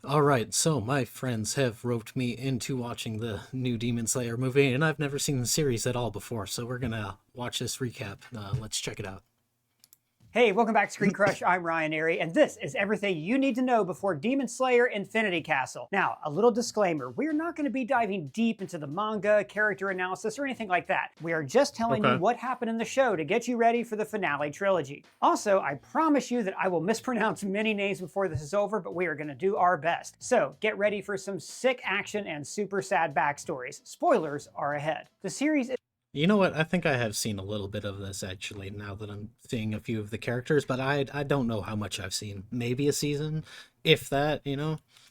Alright, so my friends have roped me into watching the new Demon Slayer movie, and I've never seen the series at all before, so we're gonna watch this recap. Let's check it out. Hey, welcome back to Screen Crush. I'm Ryan Airy, and this is everything you need to know before Demon Slayer Infinity Castle. Now, a little disclaimer, we're not going to be diving deep into the manga, character analysis, or anything like that. We are just telling you Okay. what happened in the show to get you ready for the finale trilogy. Also, I promise you that I will mispronounce many names before this is over, but we are going to do our best. So, get ready for some sick action and super sad backstories. Spoilers are ahead. The series You know what? I think I have seen a little bit of this actually now that I'm seeing a few of the characters, but I don't know how much I've seen. Maybe a season, if that.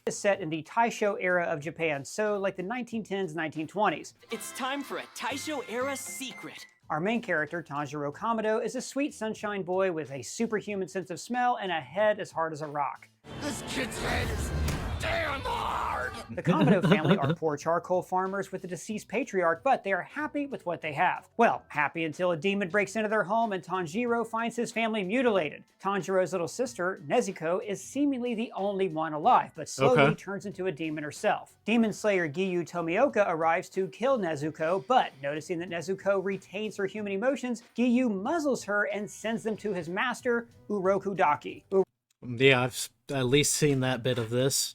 is set in the Taisho era of Japan, so like the 1910s, 1920s. It's time for a Taisho era secret. Our main character, Tanjiro Kamado, is a sweet sunshine boy with a superhuman sense of smell and a head as hard as a rock. This kid's head is damn hard! The Kamado family are poor charcoal farmers with a deceased patriarch, but they are happy with what they have. Well, happy until a demon breaks into their home and Tanjiro finds his family mutilated. Tanjiro's little sister, Nezuko, is seemingly the only one alive, but slowly Okay. turns into a demon herself. Demon Slayer Giyu Tomioka arrives to kill Nezuko, but noticing that Nezuko retains her human emotions, Giyu muzzles her and sends them to his master, Uroku Daki. Yeah, I've at least seen that bit of this.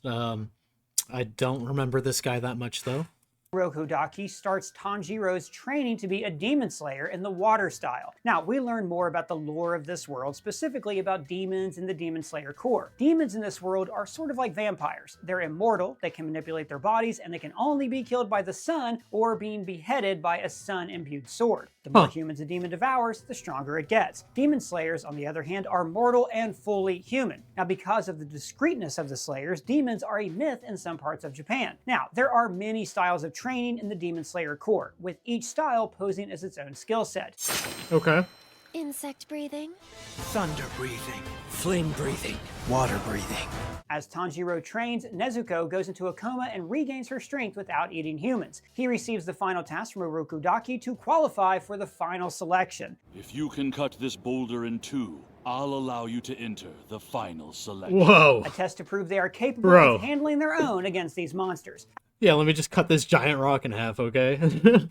I don't remember this guy that much though. Uroku Daki starts Tanjiro's training to be a demon slayer in the water style. Now, we learn more about the lore of this world, specifically about demons and the Demon Slayer core. Demons in this world are sort of like vampires. They're immortal, they can manipulate their bodies, and they can only be killed by the sun or being beheaded by a sun-imbued sword. The more humans a demon devours, the stronger it gets. Demon Slayers, on the other hand, are mortal and fully human. Now, because of the discreteness of the Slayers, demons are a myth in some parts of Japan. Now, there are many styles of training in the Demon Slayer core, with each style posing as its own skill set. Okay. Insect breathing. Thunder breathing, flame breathing, water breathing. As Tanjiro trains, Nezuko goes into a coma and regains her strength without eating humans. He receives the final task from Uroku Daki to qualify for the final selection. If you can cut this boulder in two, I'll allow you to enter the final selection. Whoa. A test to prove they are capable Bro. of handling their own against these monsters. Yeah, let me just cut this giant rock in half, okay?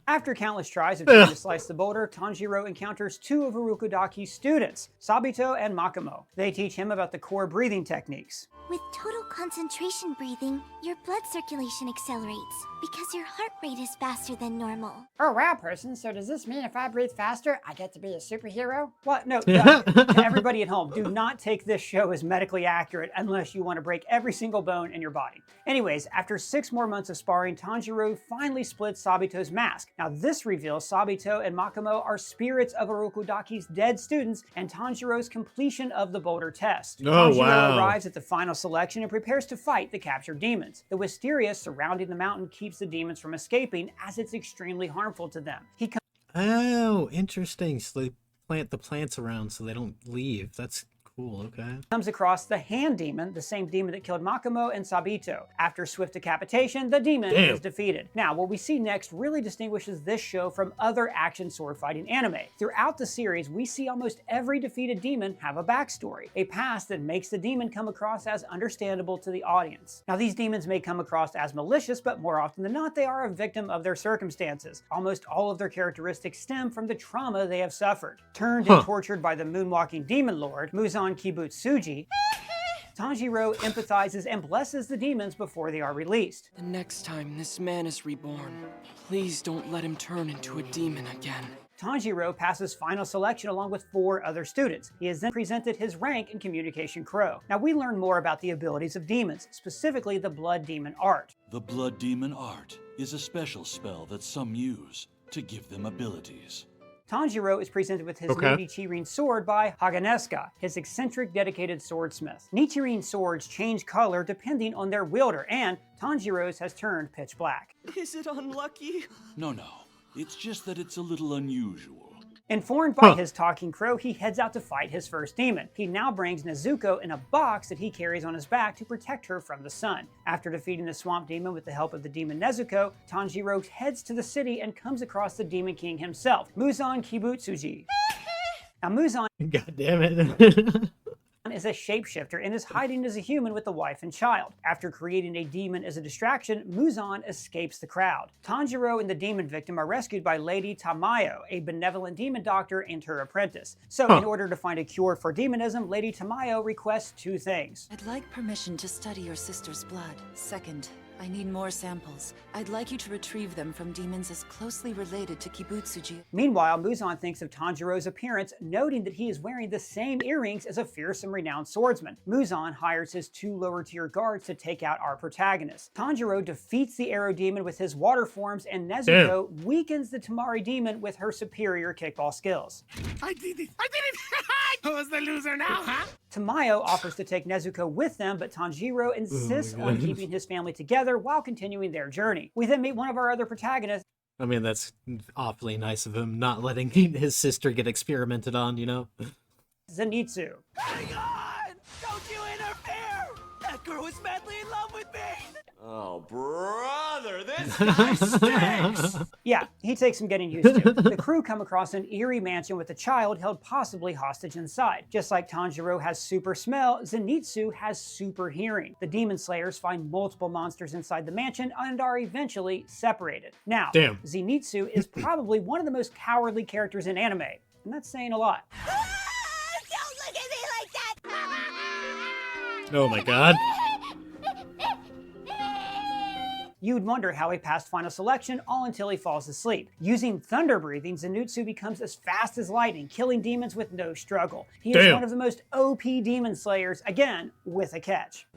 After countless tries of trying to slice the boulder, Tanjiro encounters two of Uroku Daki's students, Sabito and Makamo. They teach him about the core breathing techniques. With total concentration breathing, your blood circulation accelerates because your heart rate is faster than normal. Oh wow, person, so does this mean if I breathe faster, I get to be a superhero? What? No, to everybody at home, do not take this show as medically accurate unless you want to break every single bone in your body. Anyways, after 6 more months of sparring, Tanjiro finally splits Sabito's mask. Now this reveals Sabito and Makamo are spirits of Uroku Daki's dead students and Tanjiro's completion of the boulder test. Oh, Tanjiro wow. arrives at the final selection and prepares to fight the captured demons. The wisteria surrounding the mountain keeps the demons from escaping as it's extremely harmful to them. He Oh, interesting. So they plant the plants around so they don't leave. That's cool, okay. comes across the hand demon, the same demon that killed Makamo and Sabito. After swift decapitation, the demon Damn. is defeated. Now, what we see next really distinguishes this show from other action sword fighting anime. Throughout the series, we see almost every defeated demon have a backstory, a past that makes the demon come across as understandable to the audience. Now, these demons may come across as malicious, but more often than not, they are a victim of their circumstances. Almost all of their characteristics stem from the trauma they have suffered. Turned and tortured by the moonwalking demon lord, Muzan Kibutsuji, Tanjiro empathizes and blesses the demons before they are released. The next time this man is reborn, please don't let him turn into a demon again. Tanjiro passes final selection along with 4 other students. He is then presented his rank in Communication Crow. Now we learn more about the abilities of demons, specifically the Blood Demon Art. The Blood Demon Art is a special spell that some use to give them abilities. Tanjiro is presented with his new Okay. Nichirin sword by Haganesuka, his eccentric dedicated swordsmith. Nichirin swords change color depending on their wielder, and Tanjiro's has turned pitch black. Is it unlucky? No, it's just that it's a little unusual. Informed by his talking crow, he heads out to fight his first demon. He now brings Nezuko in a box that he carries on his back to protect her from the sun. After defeating the swamp demon with the help of the demon Nezuko, Tanjiro heads to the city and comes across the Demon King himself, Muzan Kibutsuji. Now Muzan God damn it. Muzan is a shapeshifter and is hiding as a human with the wife and child. After creating a demon as a distraction, Muzan escapes the crowd. Tanjiro and the demon victim are rescued by Lady Tamayo, a benevolent demon doctor, and her apprentice. So in order to find a cure for demonism, Lady Tamayo requests two things. I'd like permission to study your sister's blood. Second, I need more samples. I'd like you to retrieve them from demons as closely related to Kibutsuji. Meanwhile, Muzan thinks of Tanjiro's appearance, noting that he is wearing the same earrings as a fearsome renowned swordsman. Muzan hires his two lower-tier guards to take out our protagonist. Tanjiro defeats the arrow demon with his water forms, and Nezuko weakens the Tamari demon with her superior kickball skills. I did it! I did it! Who's the loser now, huh? Tamayo offers to take Nezuko with them, but Tanjiro insists on keeping his family together while continuing their journey. We then meet one of our other protagonists. I mean, that's awfully nice of him, not letting his sister get experimented on, you know? Zenitsu. Hang on! Don't you interfere! That girl is madly in love with me! Oh, brother, this guy stinks! Yeah, he takes some getting used to. The crew come across an eerie mansion with a child held possibly hostage inside. Just like Tanjiro has super smell, Zenitsu has super hearing. The demon slayers find multiple monsters inside the mansion and are eventually separated. Now, Zenitsu is probably one of the most cowardly characters in anime, and that's saying a lot. Don't look at me like that! Oh my god. You'd wonder how he passed final selection all until he falls asleep. Using thunder breathing, Zenitsu becomes as fast as lightning, killing demons with no struggle. He is one of the most OP demon slayers, again, with a catch.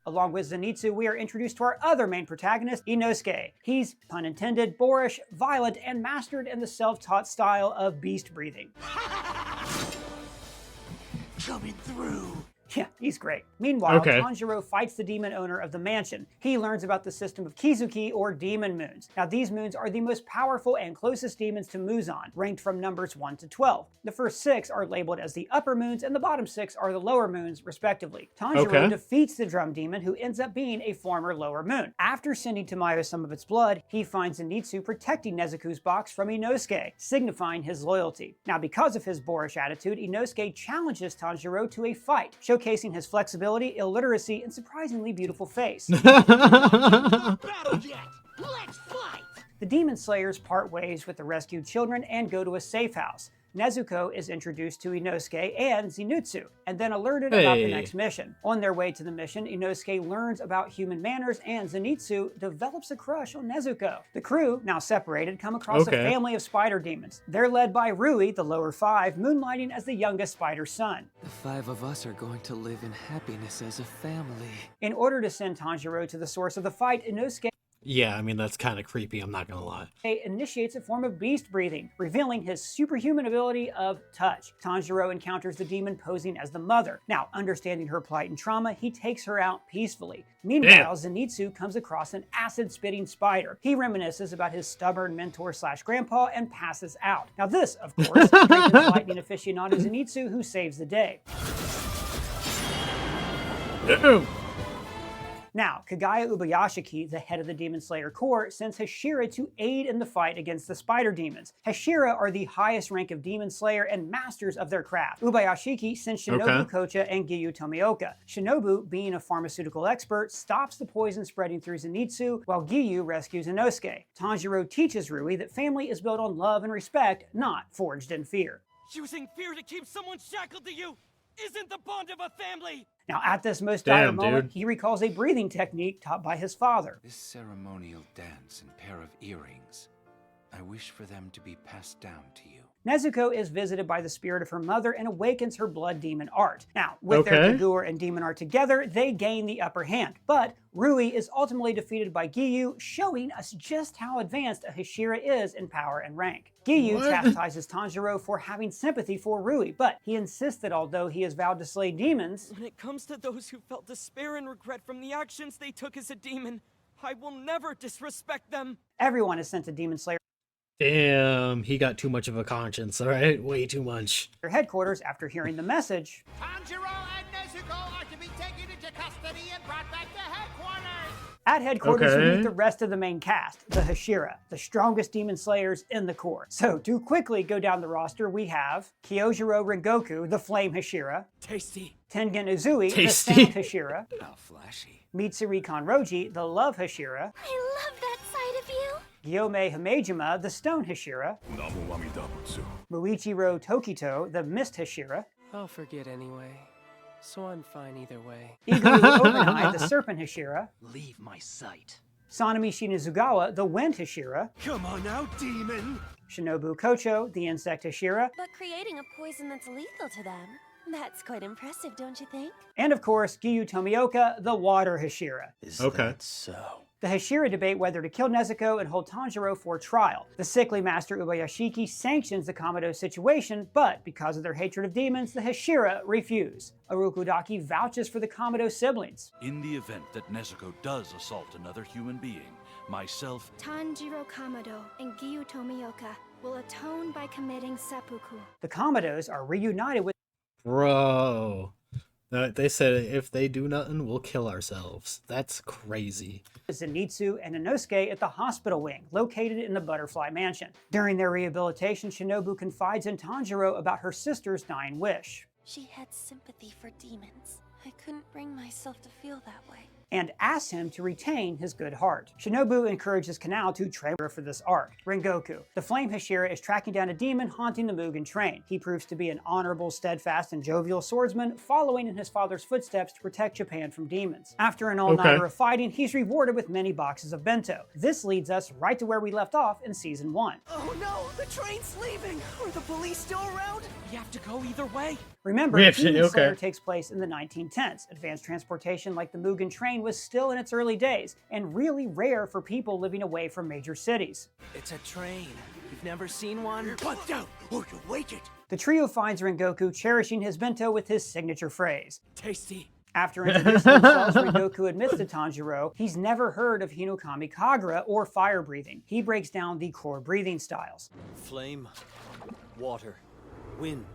Along with Zenitsu, we are introduced to our other main protagonist, Inosuke. He's, pun intended, boorish, violent, and mastered in the self-taught style of beast breathing. Coming through! Yeah, he's great. Meanwhile, Tanjiro fights the demon owner of the mansion. He learns about the system of Kizuki, or demon moons. Now, these moons are the most powerful and closest demons to Muzan, ranked from numbers 1 to 12. The first 6 are labeled as the upper moons, and the bottom 6 are the lower moons, respectively. Tanjiro defeats the drum demon, who ends up being a former lower moon. After sending Tamayo some of its blood, he finds Zenitsu protecting Nezuko's box from Inosuke, signifying his loyalty. Now, because of his boorish attitude, Inosuke challenges Tanjiro to a fight, showcasing his flexibility, illiteracy, and surprisingly beautiful face. Battle yet! Let's fight! The demon slayers part ways with the rescued children and go to a safe house. Nezuko is introduced to Inosuke and Zenitsu, and then alerted about the next mission. On their way to the mission, Inosuke learns about human manners, and Zenitsu develops a crush on Nezuko. The crew, now separated, come across a family of spider demons. They're led by Rui, the lower 5, moonlighting as the youngest spider son. The 5 of us are going to live in happiness as a family. In order to send Tanjiro to the source of the fight, Inosuke Yeah, I mean, that's kind of creepy, I'm not gonna lie. initiates a form of beast breathing, revealing his superhuman ability of touch. Tanjiro encounters the demon posing as the mother. Now, understanding her plight and trauma, he takes her out peacefully. Meanwhile, Zenitsu comes across an acid-spitting spider. He reminisces about his stubborn mentor/grandpa and passes out. Now this, of course, strengthens lightning aficionado Zenitsu, who saves the day. Now, Kagaya Ubayashiki, the head of the Demon Slayer Corps, sends Hashira to aid in the fight against the spider demons. Hashira are the highest rank of Demon Slayer and masters of their craft. Ubayashiki sends Shinobu Kocha and Giyu Tomioka. Shinobu, being a pharmaceutical expert, stops the poison spreading through Zenitsu, while Giyu rescues Inosuke. Tanjiro teaches Rui that family is built on love and respect, not forged in fear. Using fear to keep someone shackled to you isn't the bond of a family! Now, at this most dire moment, he recalls a breathing technique taught by his father. This ceremonial dance and pair of earrings, I wish for them to be passed down to you. Nezuko is visited by the spirit of her mother and awakens her blood demon art. Now, with their Kagura and demon art together, they gain the upper hand. But Rui is ultimately defeated by Giyu, showing us just how advanced a Hashira is in power and rank. Giyu chastises Tanjiro for having sympathy for Rui, but he insists that although he has vowed to slay demons, when it comes to those who felt despair and regret from the actions they took as a demon, I will never disrespect them. Everyone is sent to Demon Slayer Damn, he got too much of a conscience, alright? Way too much. their headquarters after hearing the message. Tanjiro and Nezuko are to be taken into custody and brought back to headquarters! At headquarters, we Okay. meet the rest of the main cast, the Hashira, the strongest demon slayers in the Corps. So, to quickly go down the roster, we have Kyojiro Rengoku, the Flame Hashira, Tasty. Tengen Uzui, Tasty. the Sound Hashira, How flashy. Mitsuri Kanroji, the Love Hashira, I love that side of you. Gyomei Hamejima, the Stone Hashira, Muichiro Tokito, the Mist Hashira, I'll forget anyway, so I'm fine either way. Iguru Obenai, the Serpent Hashira, Leave my sight. Sanemi Shinazugawa, the Wind Hashira, Come on now, demon. Shinobu Kocho, the Insect Hashira, But creating a poison that's lethal to them, that's quite impressive, don't you think? and of course, Giyu Tomioka, the Water Hashira. Is Okay. that so? The Hashira debate whether to kill Nezuko and hold Tanjiro for trial. The sickly master Ubayashiki sanctions the Kamado situation, but because of their hatred of demons, the Hashira refuse. Urukudaki vouches for the Kamado siblings. In the event that Nezuko does assault another human being, myself Tanjiro Kamado and Giyu Tomioka will atone by committing seppuku. The Kamados are reunited with Bro. They said if they do nothing, we'll kill ourselves. That's crazy. Zenitsu and Inosuke at the hospital wing, located in the Butterfly Mansion. During their rehabilitation, Shinobu confides in Tanjiro about her sister's dying wish, She had sympathy for demons. I couldn't bring myself to feel that way. and asks him to retain his good heart. Shinobu encourages Kanao to train her for this arc. Rengoku, the Flame Hashira, is tracking down a demon haunting the Mugen train. He proves to be an honorable, steadfast, and jovial swordsman, following in his father's footsteps to protect Japan from demons. After an all-nighter of fighting, he's rewarded with many boxes of bento. This leads us right to where we left off in Season 1. Oh no, the train's leaving. Are the police still around? We have to go either way. Remember, Yeah, Demon Slayer okay. takes place in the 1910s. Advanced transportation like the Mugen train was still in its early days, and really rare for people living away from major cities. It's a train. You've never seen one? Punch out or you'll wake it. The trio finds Rengoku cherishing his bento with his signature phrase. Tasty. After introducing themselves, Rengoku admits to Tanjiro he's never heard of Hinokami Kagura or fire breathing. He breaks down the core breathing styles. Flame, water, wind,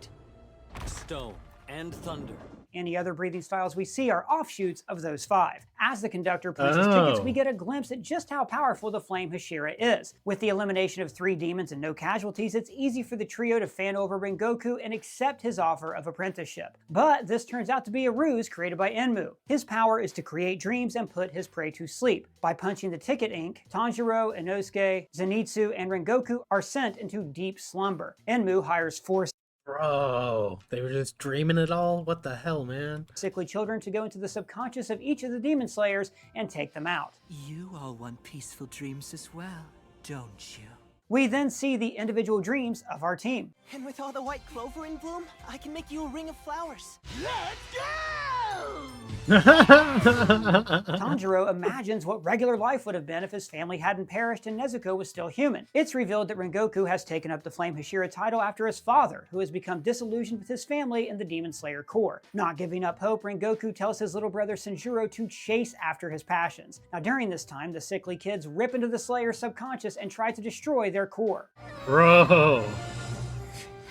stone, and thunder. Any other breathing styles we see are offshoots of those 5. As the conductor plays his tickets, we get a glimpse at just how powerful the Flame Hashira is. With the elimination of 3 demons and no casualties, it's easy for the trio to fan over Rengoku and accept his offer of apprenticeship. But this turns out to be a ruse created by Enmu. His power is to create dreams and put his prey to sleep. By punching the ticket ink, Tanjiro, Inosuke, Zenitsu, and Rengoku are sent into deep slumber. Enmu hires 4 Bro, they were just dreaming it all? What the hell, man? sickly children to go into the subconscious of each of the demon slayers and take them out. You all want peaceful dreams as well, don't you? We then see the individual dreams of our team. And with all the white clover in bloom, I can make you a ring of flowers. Let's go! Tanjiro imagines what regular life would have been if his family hadn't perished and Nezuko was still human. It's revealed that Rengoku has taken up the Flame Hashira title after his father, who has become disillusioned with his family in the Demon Slayer Corps. Not giving up hope, Rengoku tells his little brother Sanjuro to chase after his passions. Now during this time, the sickly kids rip into the Slayer's subconscious and try to destroy their core. Bro.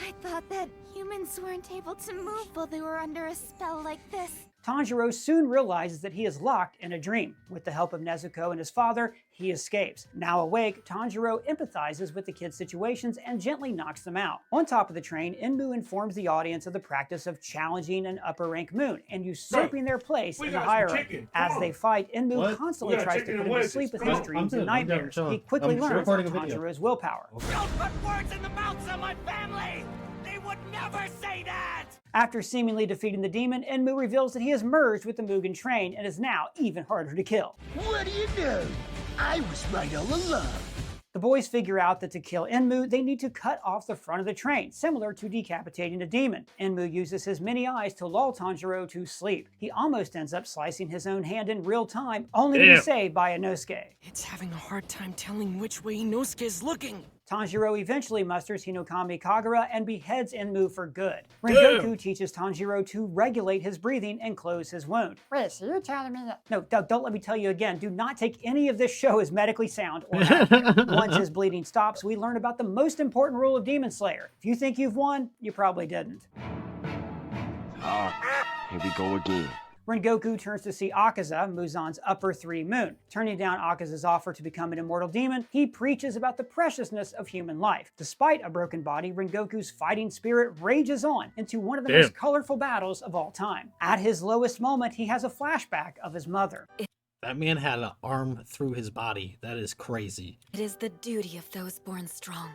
I thought that humans weren't able to move while they were under a spell like this. Tanjiro soon realizes that he is locked in a dream. With the help of Nezuko and his father, he escapes. Now awake, Tanjiro empathizes with the kids' situations and gently knocks them out. On top of the train, Enmu informs the audience of the practice of challenging an upper-rank moon and usurping their place in the hierarchy. As they fight, Enmu constantly tries to put him to sleep with his dreams and nightmares. He quickly learns of Tanjiro's willpower. Don't put words in the mouths of my family! They would never say that! After seemingly defeating the demon, Enmu reveals that he has merged with the Mugen train and is now even harder to kill. What do you know? I was right all along. The boys figure out that to kill Enmu, they need to cut off the front of the train, similar to decapitating a demon. Enmu uses his many eyes to lull Tanjiro to sleep. He almost ends up slicing his own hand in real time, only to be saved by Inosuke. It's having a hard time telling which way Inosuke is looking. Tanjiro eventually musters Hinokami Kagura and beheads Enmu for good. Rengoku teaches Tanjiro to regulate his breathing and close his wound. Wait, so you're telling me that? No, don't let me tell you again. Do not take any of this show as medically sound or accurate. Once his bleeding stops, we learn about the most important rule of Demon Slayer. If you think you've won, you probably didn't. Here we go again. Rengoku turns to see Akaza, Muzan's upper 3 moon. Turning down Akaza's offer to become an immortal demon, he preaches about the preciousness of human life. Despite a broken body, Rengoku's fighting spirit rages on into one of the most colorful battles of all time. At his lowest moment, he has a flashback of his mother. That man had an arm through his body. That is crazy. It is the duty of those born strong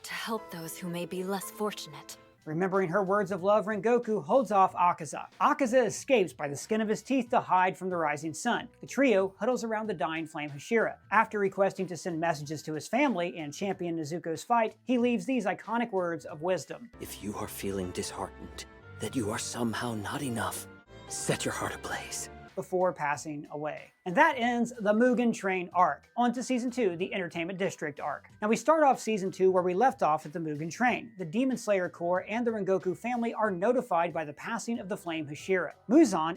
to help those who may be less fortunate. Remembering her words of love, Rengoku holds off Akaza. Akaza escapes by the skin of his teeth to hide from the rising sun. The trio huddles around the dying Flame Hashira. After requesting to send messages to his family and champion Nezuko's fight, he leaves these iconic words of wisdom. If you are feeling disheartened, that you are somehow not enough, set your heart ablaze. Before passing away. And that ends the Mugen Train arc. On to Season 2, the Entertainment District arc. Now we start off Season 2 where we left off at the Mugen Train. The Demon Slayer Corps and the Rengoku family are notified by the passing of the Flame Hashira. Muzan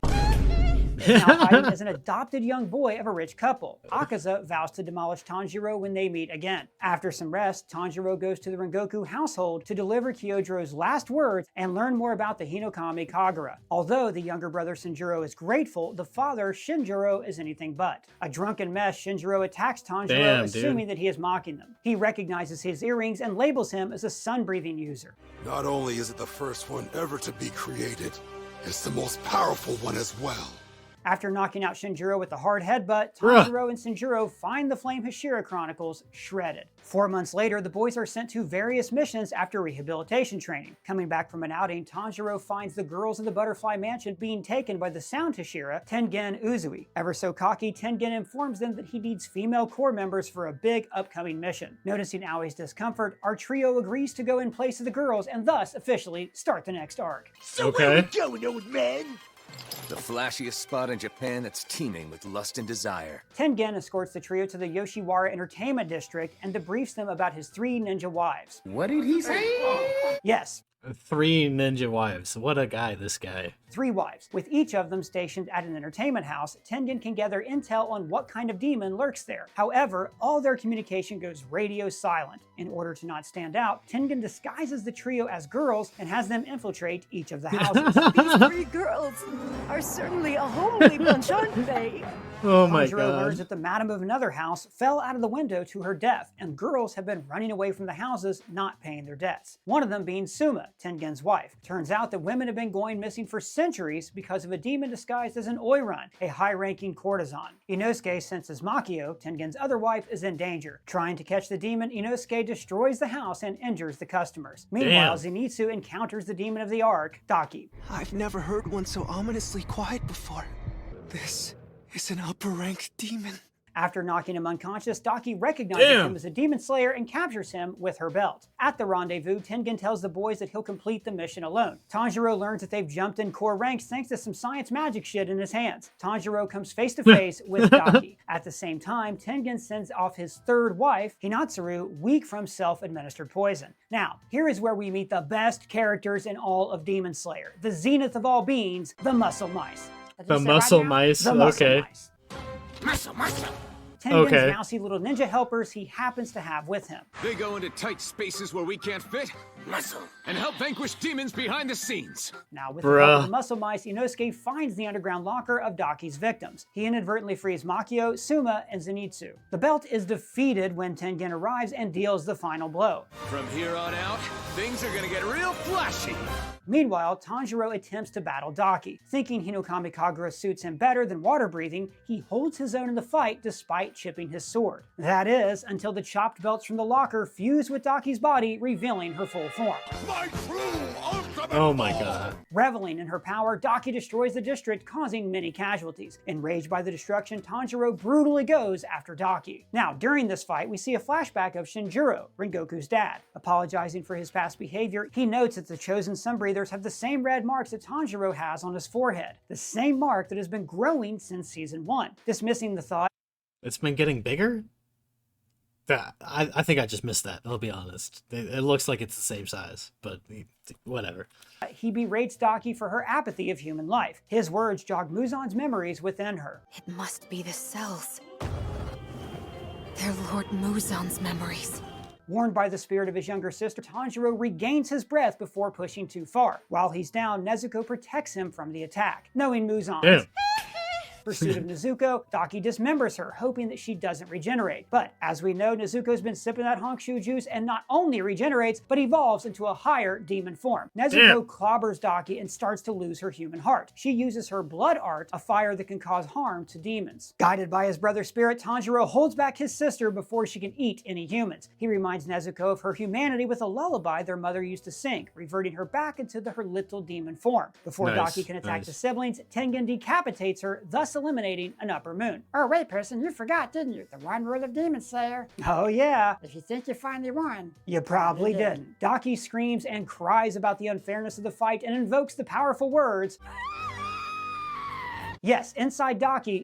is now fighting as an adopted young boy of a rich couple. Akaza vows to demolish Tanjiro when they meet again. After some rest, Tanjiro goes to the Rengoku household to deliver Kyojuro last words and learn more about the Hinokami Kagura. Although the younger brother Shinjiro is grateful, the father Shinjiro is anything but. A drunken mess, Shinjiro attacks Tanjiro, assuming that he is mocking them. He recognizes his earrings and labels him as a sun-breathing user. Not only is it the first one ever to be created, it's the most powerful one as well. After knocking out Shinjiro with a hard headbutt, Tanjiro and Shinjiro find the Flame Hashira Chronicles shredded. 4 months later, the boys are sent to various missions after rehabilitation training. Coming back from an outing, Tanjiro finds the girls of the Butterfly Mansion being taken by the Sound Hashira, Tengen Uzui. Ever so cocky, Tengen informs them that he needs female corps members for a big upcoming mission. Noticing Aoi's discomfort, our trio agrees to go in place of the girls and thus officially start the next arc. So where we going, old man? The flashiest spot in Japan that's teeming with lust and desire. Tengen escorts the trio to the Yoshiwara Entertainment District and debriefs them about his 3 ninja wives. What did he say? Yes. 3 ninja wives. What a guy, this guy. 3 wives, with each of them stationed at an entertainment house. Tengen can gather intel on what kind of demon lurks there. However, all their communication goes radio silent. In order to not stand out, Tengen disguises the trio as girls and has them infiltrate each of the houses. These 3 girls are certainly a homely bunch, aren't they? Oh my Tanjiro god. learns that the madam of another house fell out of the window to her death, and girls have been running away from the houses, not paying their debts. One of them being Suma, Tengen's wife. Turns out that women have been going missing for centuries because of a demon disguised as an Oiran, a high-ranking courtesan. Inosuke senses Makio, Tengen's other wife, is in danger. Trying to catch the demon, Inosuke destroys the house and injures the customers. Meanwhile, Zenitsu encounters the demon of the arc, Daki. I've never heard one so ominously quiet before. This is an upper-ranked demon. After knocking him unconscious, Daki recognizes him as a demon slayer and captures him with her belt. At the rendezvous, Tengen tells the boys that he'll complete the mission alone. Tanjiro learns that they've jumped in core ranks thanks to some science magic shit in his hands. Tanjiro comes face to face with Daki. At the same time, Tengen sends off his 3rd wife, Hinatsuru, weak from self-administered poison. Now, here is where we meet the best characters in all of Demon Slayer. The zenith of all beings, the Muscle Mice. The Muscle Mice, the Muscle okay. Mice. Tengen's mousy little ninja helpers he happens to have with him. They go into tight spaces where we can't fit. Muscle. And help vanquish demons behind the scenes. Now, with the help of the Muscle Mice, Inosuke finds the underground locker of Daki's victims. He inadvertently frees Makio, Suma, and Zenitsu. The belt is defeated when Tengen arrives and deals the final blow. From here on out, things are gonna get real flashy. Meanwhile, Tanjiro attempts to battle Daki. Thinking Hinokami Kagura suits him better than water breathing, he holds his own in the fight despite chipping his sword. That is, until the chopped belts from the locker fuse with Daki's body, revealing her full form. Oh my god. Reveling in her power, Daki destroys the district, causing many casualties. Enraged by the destruction, Tanjiro brutally goes after Daki. Now, during this fight, we see a flashback of Shinjiro, Rengoku's dad. Apologizing for his past behavior, he notes that the chosen Sunbreathers have the same red marks that Tanjiro has on his forehead, the same mark that has been growing since Season 1. Dismissing the thought, it's been getting bigger? I think I just missed that, I'll be honest. It looks like it's the same size, but whatever. He berates Daki for her apathy of human life. His words jog Muzan's memories within her. It must be the cells. They're Lord Muzan's memories. Warned by the spirit of his younger sister, Tanjiro regains his breath before pushing too far. While he's down, Nezuko protects him from the attack. Knowing Muzan's pursuit of Nezuko, Daki dismembers her, hoping that she doesn't regenerate. But as we know, Nezuko's been sipping that Honkshu juice and not only regenerates, but evolves into a higher demon form. Nezuko clobbers Daki and starts to lose her human heart. She uses her blood art, a fire that can cause harm to demons. Guided by his brother spirit, Tanjiro holds back his sister before she can eat any humans. He reminds Nezuko of her humanity with a lullaby their mother used to sing, reverting her back into her little demon form. Before Daki can attack the siblings, Tengen decapitates her, thus eliminating an upper moon. Oh wait, person, you forgot, didn't you? The one rule of Demon Slayer. Oh yeah. If you think you finally won, you probably didn't. Daki screams and cries about the unfairness of the fight and invokes the powerful words. Yes, inside Daki,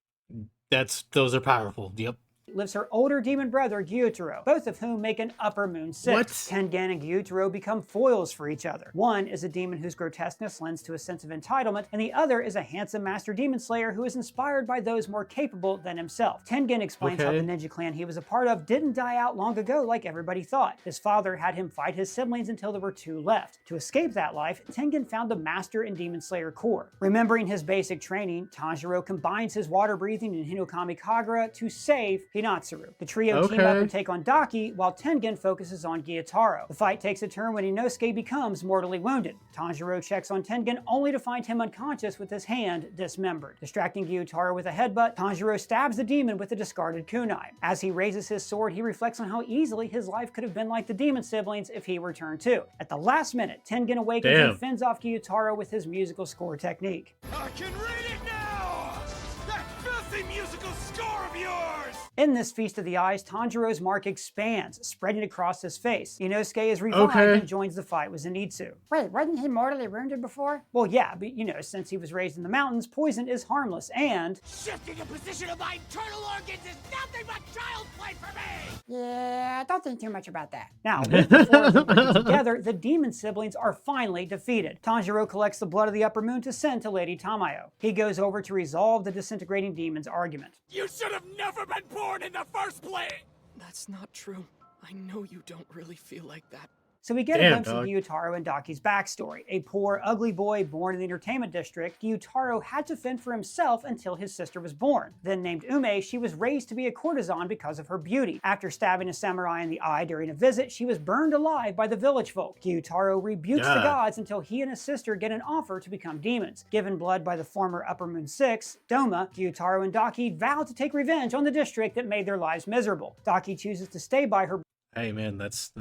those are powerful. Yep. lives her older demon brother, Gyutaro, both of whom make an Upper Moon 6. Tengen and Gyutaro become foils for each other. One is a demon whose grotesqueness lends to a sense of entitlement, and the other is a handsome master demon slayer who is inspired by those more capable than himself. Tengen explains how the ninja clan he was a part of didn't die out long ago like everybody thought. His father had him fight his siblings until there were 2 left. To escape that life, Tengen found the master and demon slayer core. Remembering his basic training, Tanjiro combines his water breathing and Hinokami Kagura to save Hinatsuru. The trio team up and take on Daki, while Tengen focuses on Gyutaro. The fight takes a turn when Inosuke becomes mortally wounded. Tanjiro checks on Tengen only to find him unconscious with his hand dismembered. Distracting Gyutaro with a headbutt, Tanjiro stabs the demon with a discarded kunai. As he raises his sword, he reflects on how easily his life could have been like the demon siblings if he were turned too. At the last minute, Tengen awakens and fends off Gyutaro with his musical score technique. I can read it now! That filthy musical score of yours! In this Feast of the Eyes, Tanjiro's mark expands, spreading across his face. Inosuke is revived and joins the fight with Zenitsu. Wait, wasn't he mortally wounded before? Well, yeah, but since he was raised in the mountains, poison is harmless, and shifting the position of my internal organs is nothing but child's play for me! Yeah, don't think too much about that. Now, with the 4 of them working together, the demon siblings are finally defeated. Tanjiro collects the blood of the Upper Moon to send to Lady Tamayo. He goes over to resolve the disintegrating demon's argument. You should have never been born in the first place! That's not true. I know you don't really feel like that. So we get a glimpse of Gyutaro and Daki's backstory. A poor, ugly boy born in the entertainment district, Gyutaro had to fend for himself until his sister was born. Then named Ume, she was raised to be a courtesan because of her beauty. After stabbing a samurai in the eye during a visit, she was burned alive by the village folk. Gyutaro rebukes the gods until he and his sister get an offer to become demons. Given blood by the former Upper Moon 6, Doma, Gyutaro and Daki vow to take revenge on the district that made their lives miserable. Daki chooses to stay by her. Hey man, that's...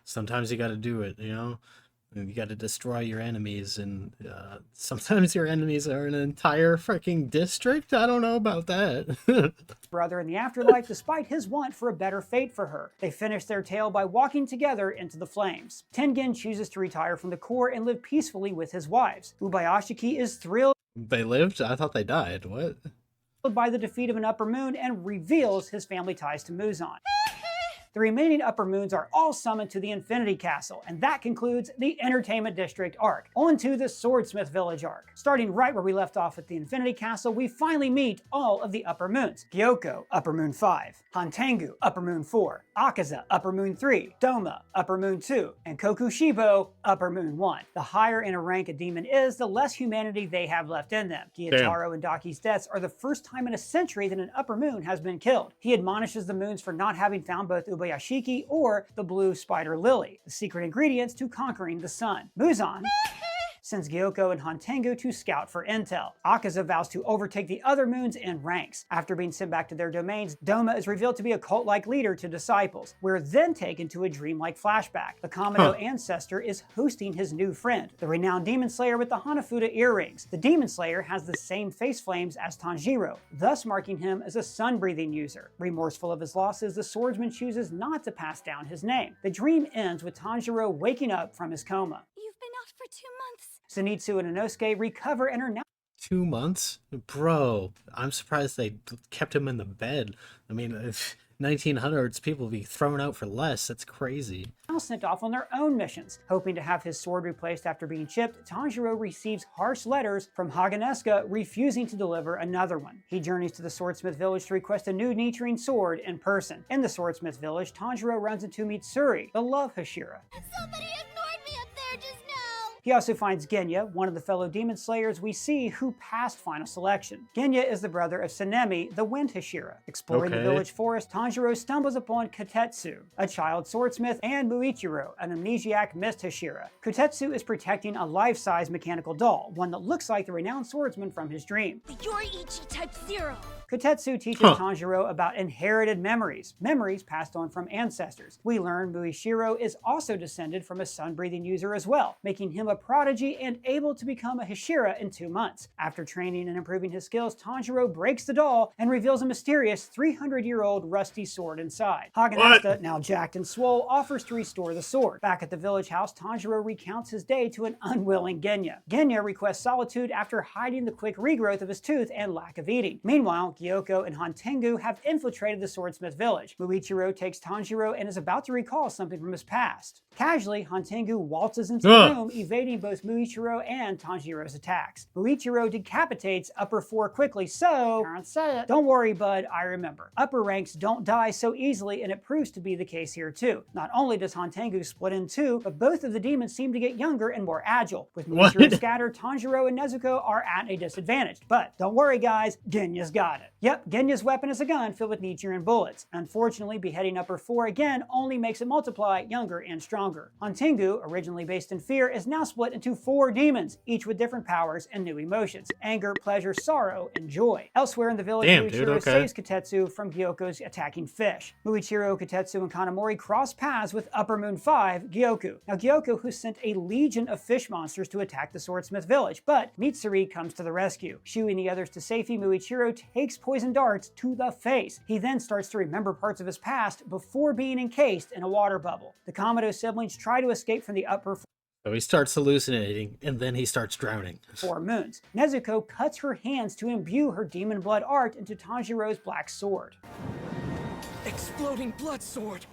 sometimes you gotta do it, You gotta destroy your enemies, and sometimes your enemies are an entire freaking district? I don't know about that. Brother in the afterlife, despite his want for a better fate for her. They finish their tale by walking together into the flames. Tengen chooses to retire from the Corps and live peacefully with his wives. Ubayashiki is thrilled. They lived? I thought they died. What? By the defeat of an Upper Moon and reveals his family ties to Muzan. The remaining Upper Moons are all summoned to the Infinity Castle, and that concludes the Entertainment District arc. On to the Swordsmith Village arc. Starting right where we left off at the Infinity Castle, we finally meet all of the Upper Moons. Gyoko, Upper Moon 5. Hantengu, Upper Moon 4. Akaza, Upper Moon 3. Doma, Upper Moon 2. And Kokushibo, Upper Moon 1. The higher in a rank a demon is, the less humanity they have left in them. Gyutaro and Daki's deaths are the first time in a century that an Upper Moon has been killed. He admonishes the moons for not having found both Ubayashiki or the blue spider lily, the secret ingredients to conquering the sun. Muzan sends Gyoko and Hantengu to scout for intel. Akaza vows to overtake the other moons in ranks. After being sent back to their domains, Doma is revealed to be a cult-like leader to disciples. We're then taken to a dreamlike flashback. The Kamado ancestor is hosting his new friend, the renowned demon slayer with the Hanafuda earrings. The demon slayer has the same face flames as Tanjiro, thus marking him as a sun-breathing user. Remorseful of his losses, the swordsman chooses not to pass down his name. The dream ends with Tanjiro waking up from his coma. You've been out for 2 months. Zenitsu and Inosuke recover and are now 2 months? Bro, I'm surprised they kept him in the bed. I mean, 1900s, people be thrown out for less. That's crazy. Now sent off on their own missions. Hoping to have his sword replaced after being chipped, Tanjiro receives harsh letters from Haganesuka refusing to deliver another one. He journeys to the Swordsmith village to request a new Nichirin sword in person. In the Swordsmith village, Tanjiro runs into Mitsuri, the love Hashira. Somebody ignored me up there just now! He also finds Genya, one of the fellow demon slayers we see who passed final selection. Genya is the brother of Sanemi, the Wind Hashira. Exploring the village forest, Tanjiro stumbles upon Kotetsu, a child swordsmith, and Muichiro, an amnesiac mist Hashira. Kotetsu is protecting a life-size mechanical doll, one that looks like the renowned swordsman from his dream. The Yoriichi Type 0! Kotetsu teaches Tanjiro about inherited memories, memories passed on from ancestors. We learn Muichiro is also descended from a sun-breathing user as well, making him a prodigy and able to become a Hashira in 2 months. After training and improving his skills, Tanjiro breaks the doll and reveals a mysterious 300-year-old rusty sword inside. Haganesuka, now jacked and swole, offers to restore the sword. Back at the village house, Tanjiro recounts his day to an unwilling Genya. Genya requests solitude after hiding the quick regrowth of his tooth and lack of eating. Meanwhile, Gyoko and Hantengu have infiltrated the Swordsmith village. Muichiro takes Tanjiro and is about to recall something from his past. Casually, Hantengu waltzes into the room, evading both Muichiro and Tanjiro's attacks. Muichiro decapitates Upper 4 quickly, so Can't say it. don't worry, bud, I remember. Upper ranks don't die so easily, and it proves to be the case here too. Not only does Hantengu split in two, but both of the demons seem to get younger and more agile. With Muichiro scattered, Tanjiro and Nezuko are at a disadvantage. But don't worry, guys, Genya's got it. Yep, Genya's weapon is a gun filled with Nichiren bullets. Unfortunately, beheading Upper 4 again only makes it multiply younger and stronger. Hantengu, originally based in fear, is now split into 4 demons, each with different powers and new emotions: anger, pleasure, sorrow, and joy. Elsewhere in the village, Muichiro saves Kotetsu from Gyoko's attacking fish. Muichiro, Kotetsu, and Kanamori cross paths with Upper Moon 5, Gyoko. Now Gyoko, who sent a legion of fish monsters to attack the Swordsmith village, but Mitsuri comes to the rescue. Shooing the others to safety, Muichiro takes poison darts to the face. He then starts to remember parts of his past before being encased in a water bubble. The Kamado siblings try to escape from the Upper So he starts hallucinating, and then he starts drowning. 4 moons. Nezuko cuts her hands to imbue her demon blood art into Tanjiro's black sword. Exploding blood sword!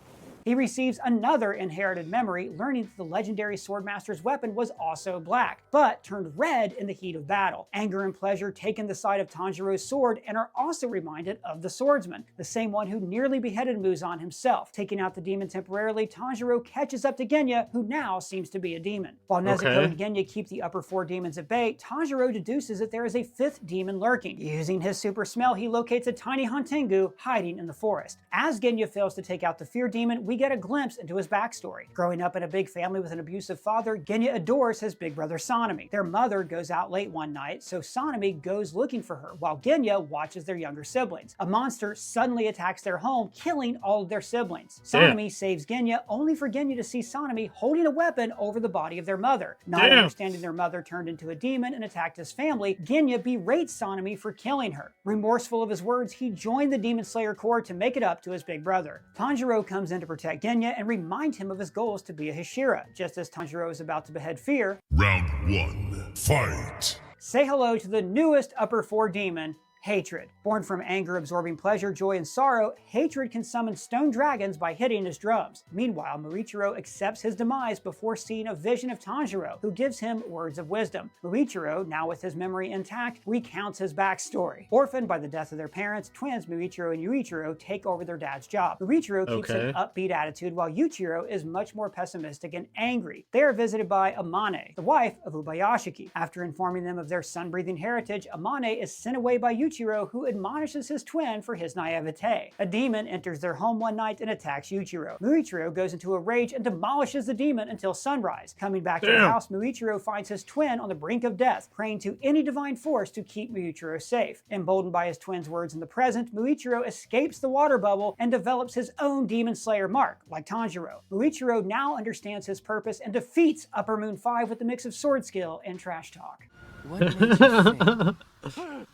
He receives another inherited memory, learning that the legendary Swordmaster's weapon was also black, but turned red in the heat of battle. Anger and pleasure take in the side of Tanjiro's sword and are also reminded of the swordsman, the same one who nearly beheaded Muzan himself. Taking out the demon temporarily, Tanjiro catches up to Genya, who now seems to be a demon. While Nezuko and Genya keep the Upper 4 demons at bay, Tanjiro deduces that there is a 5th demon lurking. Using his super smell, he locates a tiny Hantengu hiding in the forest. As Genya fails to take out the fear demon, we get a glimpse into his backstory. Growing up in a big family with an abusive father, Genya adores his big brother Sanemi. Their mother goes out late one night, so Sanemi goes looking for her, while Genya watches their younger siblings. A monster suddenly attacks their home, killing all of their siblings. Sanemi saves Genya, only for Genya to see Sanemi holding a weapon over the body of their mother. Not understanding their mother turned into a demon and attacked his family, Genya berates Sanemi for killing her. Remorseful of his words, he joined the Demon Slayer Corps to make it up to his big brother. Tanjiro comes in to protect Genya and remind him of his goals to be a Hashira. Just as Tanjiro is about to behead Fear, Round 1, fight! Say hello to the newest Upper 4 demon, Hatred. Born from anger absorbing pleasure, joy, and sorrow, Hatred can summon stone dragons by hitting his drums. Meanwhile, Muichiro accepts his demise before seeing a vision of Tanjiro, who gives him words of wisdom. Muichiro, now with his memory intact, recounts his backstory. Orphaned by the death of their parents, twins Muichiro and Yuichiro take over their dad's job. Muichiro keeps an upbeat attitude, while Yuichiro is much more pessimistic and angry. They are visited by Amane, the wife of Ubayashiki. After informing them of their sun-breathing heritage, Amane is sent away by Yuichiro, who admonishes his twin for his naivete. A demon enters their home one night and attacks Yuichiro. Muichiro goes into a rage and demolishes the demon until sunrise. Coming back to the house, Muichiro finds his twin on the brink of death, praying to any divine force to keep Muichiro safe. Emboldened by his twin's words in the present, Muichiro escapes the water bubble and develops his own Demon Slayer mark, like Tanjiro. Muichiro now understands his purpose and defeats Upper Moon 5 with a mix of sword skill and trash talk. What made you think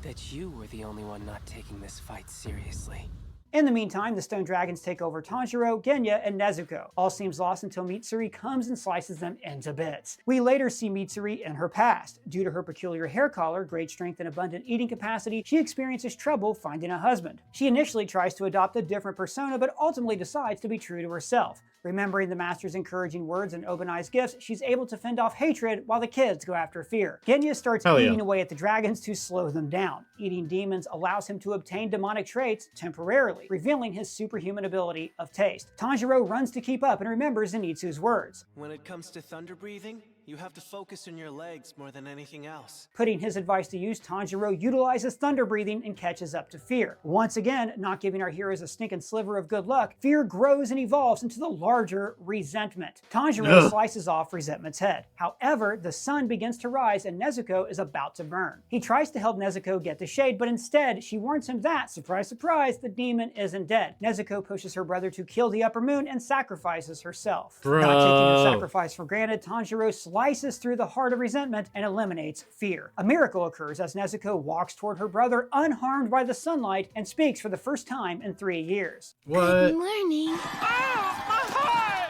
that you were the only one not taking this fight seriously? In the meantime, the Stone Dragons take over Tanjiro, Genya, and Nezuko. All seems lost until Mitsuri comes and slices them into bits. We later see Mitsuri in her past. Due to her peculiar hair color, great strength, and abundant eating capacity, she experiences trouble finding a husband. She initially tries to adopt a different persona, but ultimately decides to be true to herself. Remembering the Master's encouraging words and Obanai's gifts, she's able to fend off hatred while the kids go after fear. Genya starts eating away at the dragons to slow them down. Eating demons allows him to obtain demonic traits temporarily, revealing his superhuman ability of taste. Tanjiro runs to keep up and remembers Zenitsu's words. When it comes to thunder breathing, you have to focus on your legs more than anything else. Putting his advice to use, Tanjiro utilizes thunder breathing and catches up to Fear. Once again, not giving our heroes a stinking sliver of good luck, Fear grows and evolves into the larger Resentment. Tanjiro slices off Resentment's head. However, the sun begins to rise and Nezuko is about to burn. He tries to help Nezuko get the shade, but instead, she warns him that, surprise, surprise, the demon isn't dead. Nezuko pushes her brother to kill the Upper Moon and sacrifices herself. Not taking her sacrifice for granted, Tanjiro slices through the heart of Resentment and eliminates Fear. A miracle occurs as Nezuko walks toward her brother unharmed by the sunlight and speaks for the first time in 3 years. Good morning.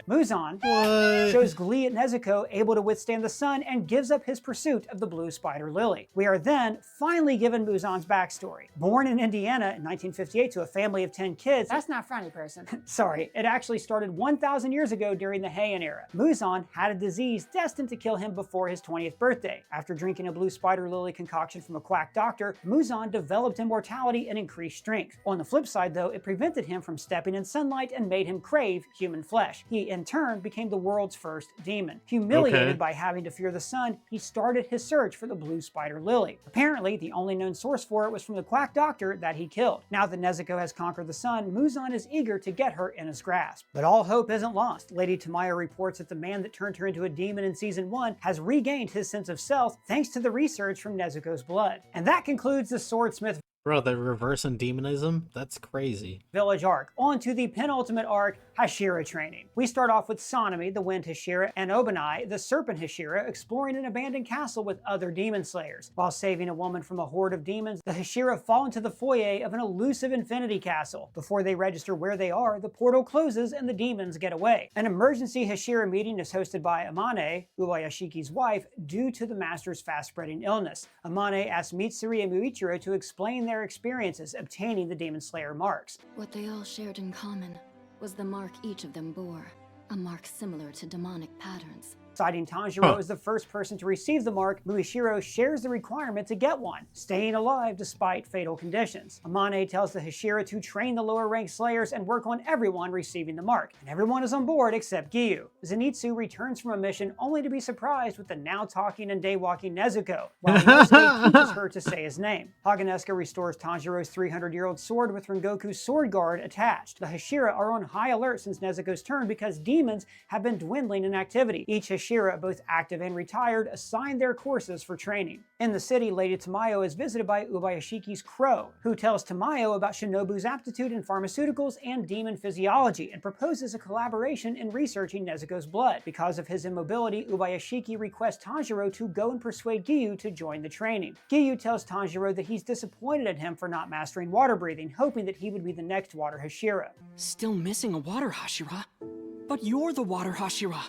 Muzan shows glee at Nezuko able to withstand the sun and gives up his pursuit of the blue spider lily. We are then finally given Muzan's backstory. Born in Indiana in 1958 to a family of 10 kids. That's not funny, person. Sorry, it actually started 1,000 years ago during the Heian era. Muzan had a disease destined to kill him before his 20th birthday. After drinking a blue spider lily concoction from a quack doctor, Muzan developed immortality and increased strength. On the flip side though, it prevented him from stepping in sunlight and made him crave human flesh. He in turn became the world's first demon. Humiliated by having to fear the sun, he started his search for the blue spider lily. Apparently, the only known source for it was from the quack doctor that he killed. Now that Nezuko has conquered the sun, Muzan is eager to get her in his grasp. But all hope isn't lost. Lady Tamayo reports that the man that turned her into a demon in season 1 has regained his sense of self thanks to the research from Nezuko's blood. And that concludes the Swordsmith Bro, the reverse in demonism? That's crazy. Village arc. On to the penultimate arc, Hashira training. We start off with Sanemi, the Wind Hashira, and Obanai, the Serpent Hashira, exploring an abandoned castle with other demon slayers. While saving a woman from a horde of demons, the Hashira fall into the foyer of an elusive infinity castle. Before they register where they are, the portal closes and the demons get away. An emergency Hashira meeting is hosted by Amane, Ubayashiki's wife, due to the master's fast-spreading illness. Amane asks Mitsuri and Muichiro to explain their experiences obtaining the Demon Slayer marks. What they all shared in common was the mark each of them bore, a mark similar to demonic patterns. Citing Tanjiro as the first person to receive the mark, Muishiro shares the requirement to get one, staying alive despite fatal conditions. Amane tells the Hashira to train the lower-ranked slayers and work on everyone receiving the mark, and everyone is on board except Giyu. Zenitsu returns from a mission only to be surprised with the now-talking and day-walking Nezuko, while Inosuke teaches her to say his name. Haganeska restores Tanjiro's 300-year-old sword with Rengoku's sword guard attached. The Hashira are on high alert since Nezuko's turn because demons have been dwindling in activity. Each Hashira, both active and retired, assigned their courses for training. In the city, Lady Tamayo is visited by Ubayashiki's Crow, who tells Tamayo about Shinobu's aptitude in pharmaceuticals and demon physiology, and proposes a collaboration in researching Nezuko's blood. Because of his immobility, Ubayashiki requests Tanjiro to go and persuade Giyu to join the training. Giyu tells Tanjiro that he's disappointed at him for not mastering water breathing, hoping that he would be the next water Hashira. Still missing a water Hashira? But you're the water Hashira.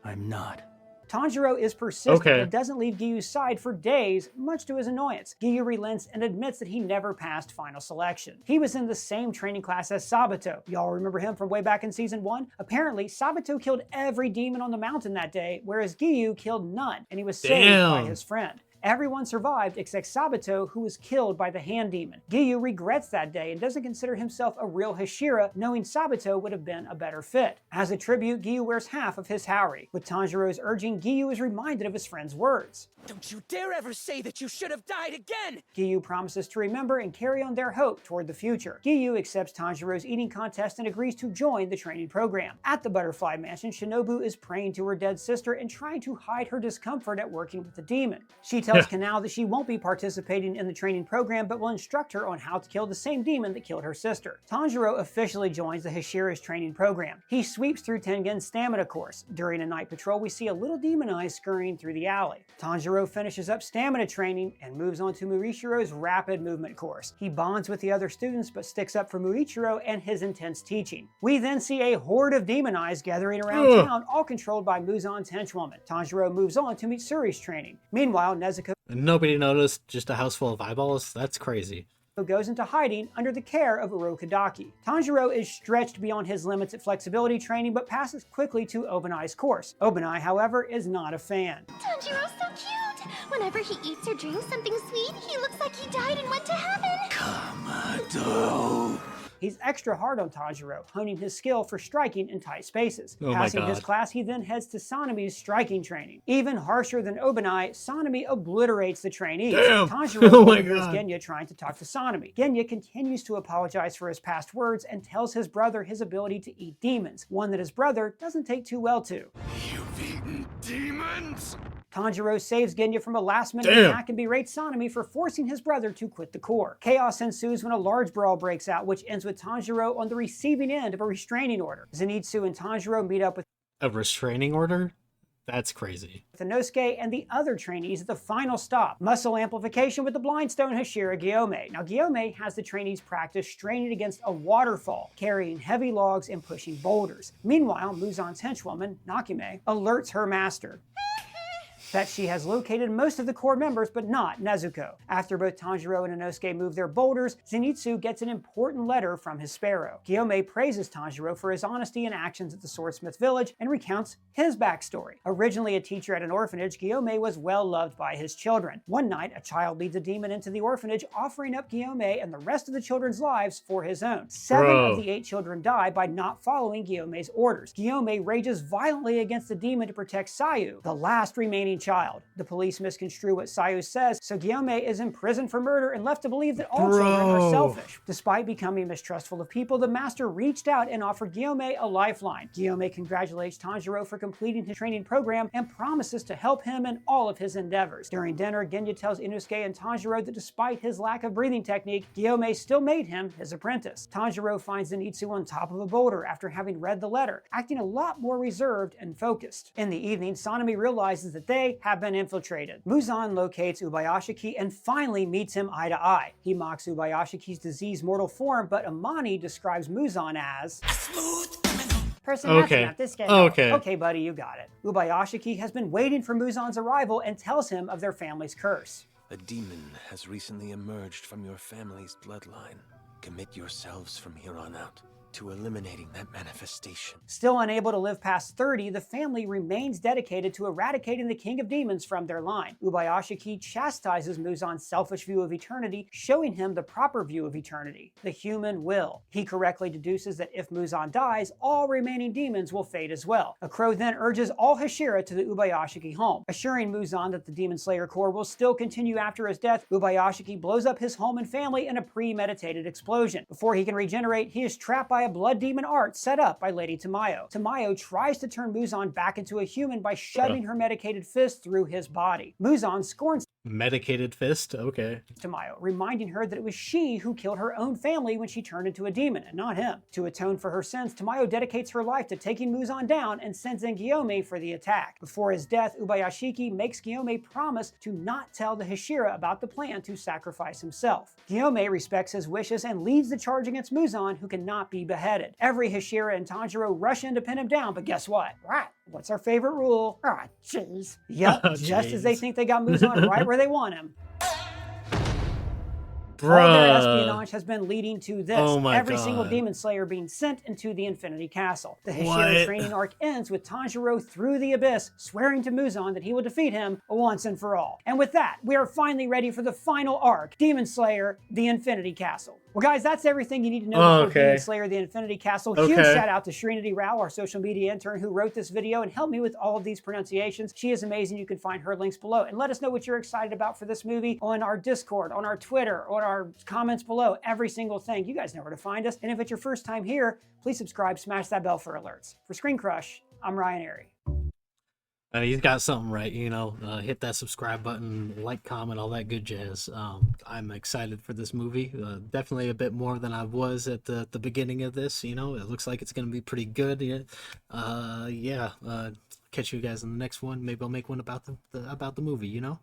I'm not. Tanjiro is persistent and doesn't leave Giyu's side for days, much to his annoyance. Giyu relents and admits that he never passed final selection. He was in the same training class as Sabato. Y'all remember him from way back in season 1? Apparently, Sabato killed every demon on the mountain that day, whereas Giyu killed none, and he was saved by his friend. Everyone survived except Sabato, who was killed by the hand demon. Giyu regrets that day and doesn't consider himself a real Hashira, knowing Sabato would have been a better fit. As a tribute, Giyu wears half of his Haori. With Tanjiro's urging, Giyu is reminded of his friend's words. Don't you dare ever say that you should have died again! Giyu promises to remember and carry on their hope toward the future. Giyu accepts Tanjiro's eating contest and agrees to join the training program. At the Butterfly Mansion, Shinobu is praying to her dead sister and trying to hide her discomfort at working with the demon. She tells Kanao that she won't be participating in the training program, but will instruct her on how to kill the same demon that killed her sister. Tanjiro officially joins the Hashira's training program. He sweeps through Tengen's stamina course. During a night patrol, we see a little demon eye scurrying through the alley. Tanjiro finishes up stamina training and moves on to Muichiro's rapid movement course. He bonds with the other students, but sticks up for Muichiro and his intense teaching. We then see a horde of demon eyes gathering around town, all controlled by Muzan's henchwoman. Tanjiro moves on to meet Suri's training. Meanwhile, Nezuko Nobody noticed, just a house full of eyeballs? That's crazy. goes into hiding under the care of Urokodaki. Tanjiro is stretched beyond his limits at flexibility training, but passes quickly to Obanai's course. Obanai, however, is not a fan. Tanjiro's so cute! Whenever he eats or drinks something sweet, he looks like he died and went to heaven! Kamado! He's extra hard on Tanjiro, honing his skill for striking in tight spaces. Oh my Passing his God. class, he then heads to Sanemi's striking training. Even harsher than Obanai, Sanemi obliterates the trainees. Damn. Tanjiro Oh my overhears God. Genya trying to talk to Sanemi. Genya continues to apologize for his past words and tells his brother his ability to eat demons, one that his brother doesn't take too well to. You've eaten demons? Tanjiro saves Genya from a last-minute Damn. attack and berates Sanemi for forcing his brother to quit the Corps. Chaos ensues when a large brawl breaks out, which ends with Tanjiro on the receiving end of a restraining order. Zenitsu and Tanjiro meet up with A restraining order? That's crazy. Inosuke and the other trainees at the final stop, muscle amplification with the blindstone Hashira Gyome. Now, Gyome has the trainees practice straining against a waterfall, carrying heavy logs and pushing boulders. Meanwhile, Muzan's henchwoman, Nakime, alerts her master that she has located most of the core members, but not Nezuko. After both Tanjiro and Inosuke move their boulders, Zenitsu gets an important letter from his sparrow. Gyome praises Tanjiro for his honesty and actions at the Swordsmith Village and recounts his backstory. Originally a teacher at an orphanage, Gyome was well loved by his children. One night, a child leads a demon into the orphanage, offering up Gyome and the rest of the children's lives for his own. 7 of the 8 children die by not following Gyome's orders. Gyome rages violently against the demon to protect Sayu, the last remaining child. The police misconstrue what Sayu says, so Gyome is imprisoned for murder and left to believe that all children are selfish. Despite becoming mistrustful of people, the master reached out and offered Gyome a lifeline. Gyome congratulates Tanjiro for completing his training program and promises to help him in all of his endeavors. During dinner, Genya tells Inosuke and Tanjiro that despite his lack of breathing technique, Gyome still made him his apprentice. Tanjiro finds Zenitsu on top of a boulder after having read the letter, acting a lot more reserved and focused. In the evening, Sanemi realizes that they have been infiltrated. Muzan locates Ubayashiki and finally meets him eye to eye. He mocks Ubayashiki's diseased mortal form, but Amani describes Muzan as person Okay. not this guy. Okay. Okay, buddy, you got it. Ubayashiki has been waiting for Muzan's arrival and tells him of their family's curse. A demon has recently emerged from your family's bloodline. Commit yourselves from here on out to eliminating that manifestation. Still unable to live past 30, the family remains dedicated to eradicating the King of Demons from their line. Ubayashiki chastises Muzan's selfish view of eternity, showing him the proper view of eternity, the human will. He correctly deduces that if Muzan dies, all remaining demons will fade as well. A crow then urges all Hashira to the Ubayashiki home. Assuring Muzan that the Demon Slayer Corps will still continue after his death, Ubayashiki blows up his home and family in a premeditated explosion. Before he can regenerate, he is trapped by a blood demon art set up by Lady Tamayo. Tamayo tries to turn Muzan back into a human by shoving her medicated fist through his body. Muzan scorns Medicated fist? Okay. Tamayo, reminding her that it was she who killed her own family when she turned into a demon, and not him. To atone for her sins, Tamayo dedicates her life to taking Muzan down and sends in Gyome for the attack. Before his death, Ubayashiki makes Gyome promise to not tell the Hashira about the plan to sacrifice himself. Gyome respects his wishes and leads the charge against Muzan, who cannot be beheaded. Every Hashira and Tanjiro rush in to pin him down, but guess what? Right. What's our favorite rule? Ah, jeez. Yep, Oh, just as jeez. they think they got Muzan right where they want him. All Bruh. their espionage has been leading to this. Oh my Every single God. demon slayer being sent into the Infinity Castle. The Hashira What? training arc ends with Tanjiro through the abyss, swearing to Muzan that he will defeat him once and for all. And with that, we are finally ready for the final arc, Demon Slayer, the Infinity Castle. Well guys, that's everything you need to know Oh, before okay. Demon Slayer, the Infinity Castle. Huge Okay. shout out to Srinidhi Rao, our social media intern who wrote this video and helped me with all of these pronunciations. She is amazing. You can find her links below. And let us know what you're excited about for this movie on our Discord, on our Twitter, on our comments below. Every single thing. You guys know where to find us. And if it's your first time here, please subscribe, smash that bell for alerts. For Screen Crush, I'm Ryan Airy. He's got something right, you know. Hit that subscribe button, like, comment, all that good jazz. I'm excited for this movie. Definitely a bit more than I was at the beginning of this. You know, it looks like it's gonna be pretty good. Yeah. Catch you guys in the next one. Maybe I'll make one about the movie. You know.